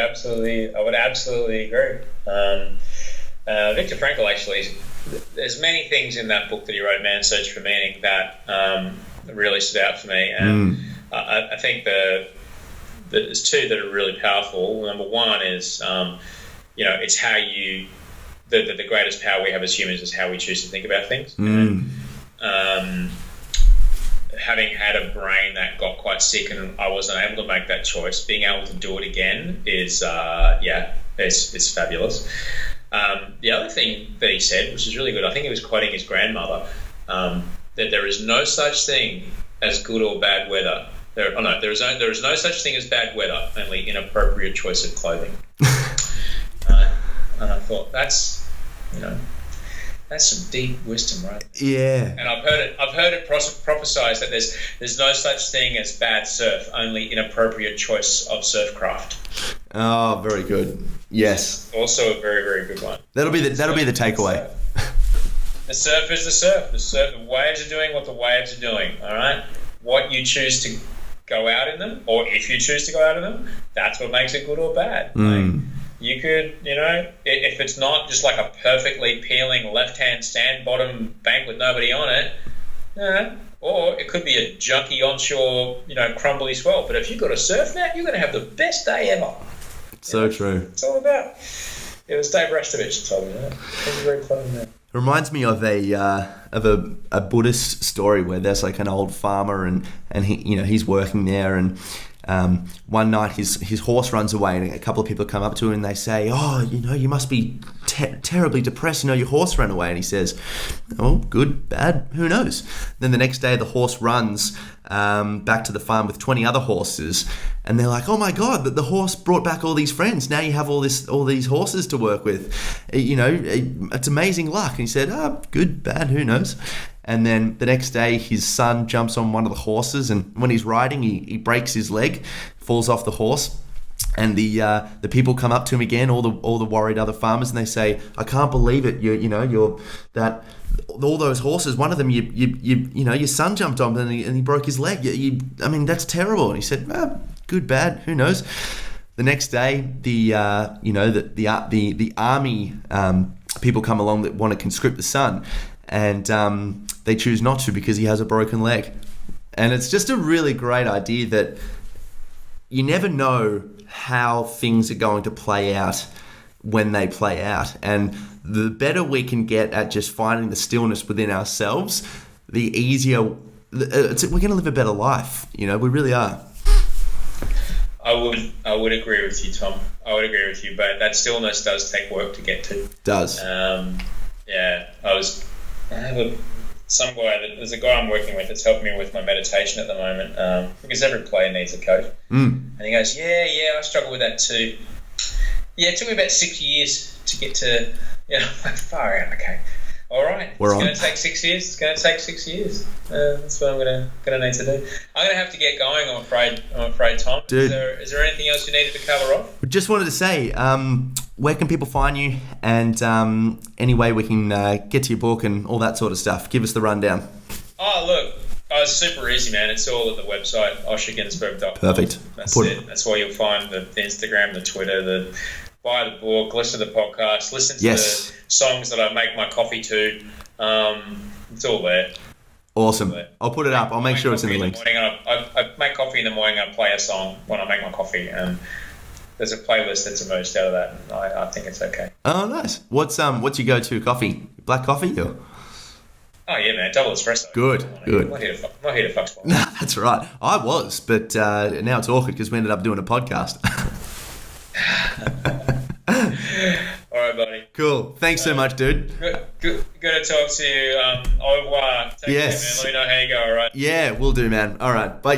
absolutely agree. Viktor Frankl, actually, there's many things in that book that he wrote, Man's Search for Meaning, that really stood out for me. And I think there's two that are really powerful. Number one is, it's how the greatest power we have as humans is how we choose to think about things. Having had a brain that got quite sick and I wasn't able to make that choice, being able to do it again is, it's fabulous. The other thing that he said, which is really good, I think he was quoting his grandmother, that there is no such thing as good or bad weather. There is no such thing as bad weather, only inappropriate choice of clothing. And I thought that's some deep wisdom, right? Yeah. And I've heard it prophesied that there's no such thing as bad surf, only inappropriate choice of surf craft. Oh, very good. Yes. Also a very, very good one. That'll be the takeaway. The surf is the surf. The waves are doing what the waves are doing. All right. What you choose to go out in them, or if you choose to go out in them, that's what makes it good or bad. You could, if it's not just like a perfectly peeling left-hand sand bottom bank with nobody on it, or it could be a junky onshore, crumbly swell. But if you've got a surf mat, you're going to have the best day ever. So true. It's all about. It was Dave Restovich that told me that. It was very clever, man. Reminds me of a Buddhist story where there's like an old farmer and he he's working there and one night his horse runs away and a couple of people come up to him and they say, oh, you must be terribly depressed, your horse ran away. And he says, oh, good, bad, who knows. Then the next day the horse runs back to the farm with 20 other horses and they're like, oh my god, the horse brought back all these friends, now you have all these horses to work with, it's amazing luck. And he said, good, bad, who knows. And then the next day his son jumps on one of the horses and when he's riding he breaks his leg, falls off the horse. And the people come up to him again, all the worried other farmers, and they say, I can't believe it, you're that all those horses, one of them your son jumped on and he broke his leg. That's terrible. And he said, good, bad, who knows. The next day the army people come along that want to conscript the son, and they choose not to because he has a broken leg. And it's just a really great idea that you never know how things are going to play out when they play out. And the better we can get at just finding the stillness within ourselves, the easier we're going to live a better life. We really are. I would agree with you, Tom. I would agree with you, but that stillness does take work to get to. Does. There's a guy I'm working with that's helping me with my meditation at the moment, because every player needs a coach. And he goes, yeah, I struggle with that too. Yeah, it took me about 6 years to get to, far out. Okay, all right. It's going to take 6 years. It's going to take 6 years. That's what I'm going to need to do. I'm going to have to get going. I'm afraid, Tom. Dude. Is there anything else you needed to cover off? Just wanted to say, where can people find you, and any way we can get to your book and all that sort of stuff? Give us the rundown. Oh, look. It's super easy, man. It's all at the website, oshergunsberg.com. Perfect. That's it. That's where you'll find the Instagram, the Twitter, buy the book, listen to the podcast, listen to the songs that I make my coffee to. It's all there. Awesome. I'll put it up. I'll make sure it's in the links. I make coffee in the morning. I play a song when I make my coffee, and there's a playlist that's emerged out of that. And I think it's okay. Oh, nice. What's your go-to coffee? Black coffee or? Oh yeah, man, double espresso. Good. I'm not here to fuck spot. No, that's right. I was, but now it's awkward because we ended up doing a podcast. All right, buddy. Cool. Thanks so much, dude. Good to talk to you. Au revoir. Take care, man. Let me know how you go, all right? Yeah, will do, man. All right. Bye.